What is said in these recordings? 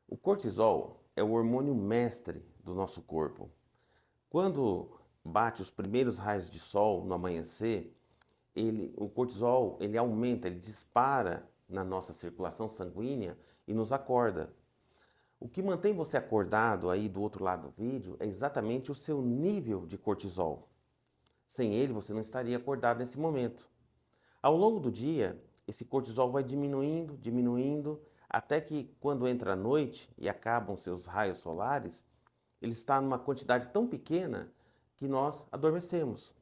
O cortisol é o hormônio mestre do nosso corpo. Quando bate os primeiros raios de sol no amanhecer, o cortisol ele aumenta, ele dispara na nossa circulação sanguínea e nos acorda. O que mantém você acordado aí do outro lado do vídeo é exatamente o seu nível de cortisol. Sem ele, você não estaria acordado nesse momento. Ao longo do dia, esse cortisol vai diminuindo, diminuindo, até que quando entra a noite e acabam seus raios solares, ele está numa quantidade tão pequena que nós adormecemos.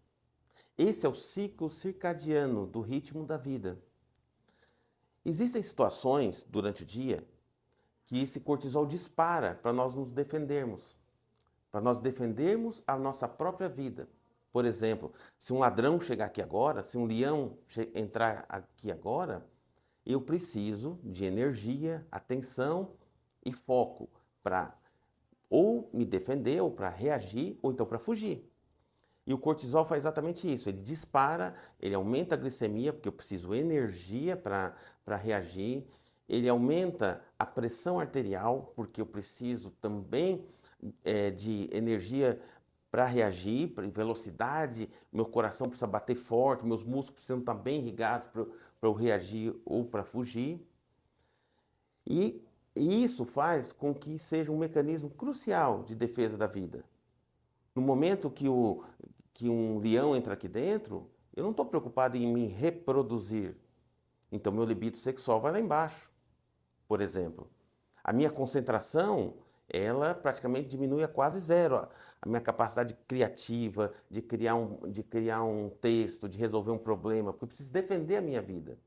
Esse é o ciclo circadiano do ritmo da vida. Existem situações durante o dia que esse cortisol dispara para nós nos defendermos, para nós defendermos a nossa própria vida. Por exemplo, se um ladrão chegar aqui agora, se um leão entrar aqui agora, eu preciso de energia, atenção e foco para ou me defender, ou para reagir, ou então para fugir. E o cortisol faz exatamente isso, ele dispara, ele aumenta a glicemia, porque eu preciso de energia para reagir, ele aumenta a pressão arterial, porque eu preciso também de energia para reagir, para velocidade, meu coração precisa bater forte, meus músculos precisam estar bem irrigados para eu reagir ou para fugir. E isso faz com que seja um mecanismo crucial de defesa da vida. No momento que um leão entra aqui dentro, eu não estou preocupado em me reproduzir. Então, meu libido sexual vai lá embaixo, por exemplo. A minha concentração, ela praticamente diminui a quase zero. A minha capacidade criativa de criar um texto, de resolver um problema, porque eu preciso defender a minha vida.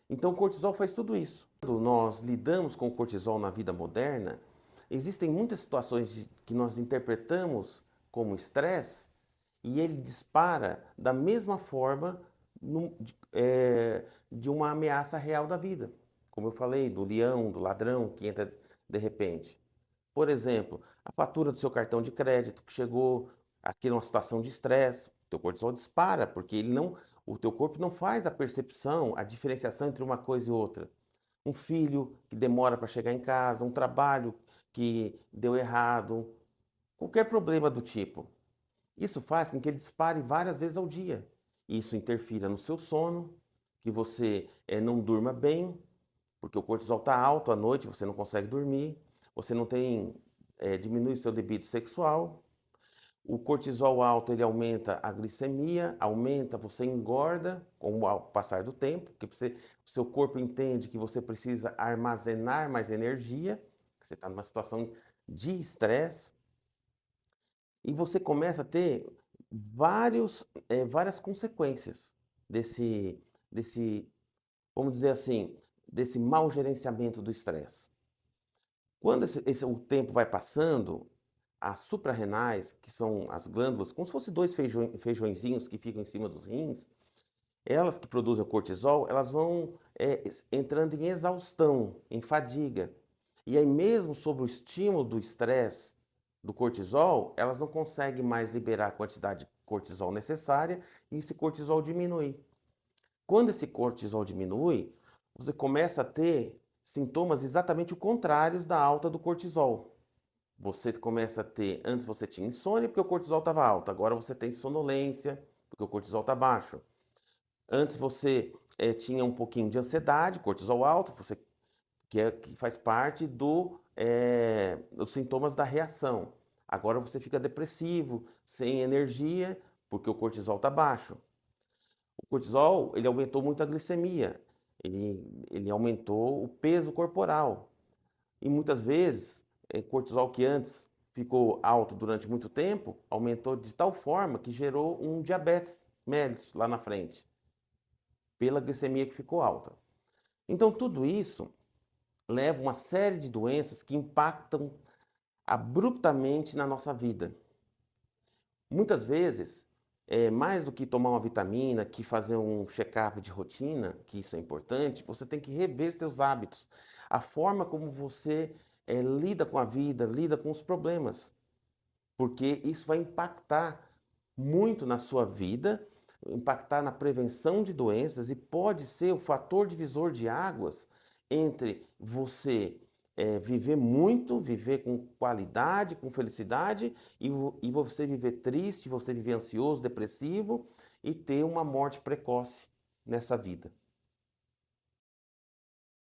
Então, o cortisol faz tudo isso. Quando nós lidamos com o cortisol na vida moderna, existem muitas situações que nós interpretamos como estresse e ele dispara da mesma forma de uma ameaça real da vida. Como eu falei, do leão, do ladrão que entra de repente. Por exemplo, a fatura do seu cartão de crédito que chegou, aqui numa situação de estresse, o teu cortisol dispara, porque o teu corpo não faz a percepção, a diferenciação entre uma coisa e outra. Um filho que demora para chegar em casa, um trabalho que deu errado, qualquer problema do tipo. Isso faz com que ele dispare várias vezes ao dia. Isso interfira no seu sono, que você não durma bem, porque o cortisol está alto à noite, você não consegue dormir, você não tem, diminui o seu libido sexual. O cortisol alto ele aumenta a glicemia, aumenta, você engorda com o passar do tempo, porque o seu corpo entende que você precisa armazenar mais energia, que você está numa situação de estresse, e você começa a ter várias consequências desse, vamos dizer assim, desse mau gerenciamento do estresse. Quando o tempo vai passando, as suprarrenais, que são as glândulas, como se fossem dois feijõezinhos que ficam em cima dos rins, elas que produzem o cortisol, elas vão entrando em exaustão, em fadiga. E aí mesmo sob o estímulo do estresse, do cortisol, elas não conseguem mais liberar a quantidade de cortisol necessária e esse cortisol diminui. Quando esse cortisol diminui, você começa a ter sintomas exatamente o contrários da alta do cortisol. Você começa a ter, antes você tinha insônia porque o cortisol estava alto, agora você tem sonolência porque o cortisol está baixo. Antes você tinha um pouquinho de ansiedade, cortisol alto, que faz parte dos sintomas da reação. Agora você fica depressivo, sem energia, porque o cortisol está baixo. O cortisol, ele aumentou muito a glicemia, ele aumentou o peso corporal. E muitas vezes, cortisol que antes ficou alto durante muito tempo, aumentou de tal forma que gerou um diabetes mellitus lá na frente, pela glicemia que ficou alta. Então tudo isso leva a uma série de doenças que impactam abruptamente na nossa vida. Muitas vezes, mais do que tomar uma vitamina, que fazer um check-up de rotina, que isso é importante, você tem que rever seus hábitos, a forma como você lida com a vida, lida com os problemas, porque isso vai impactar muito na sua vida, impactar na prevenção de doenças e pode ser o fator divisor de águas entre você viver muito, viver com qualidade, com felicidade, e você viver triste, você viver ansioso, depressivo e ter uma morte precoce nessa vida.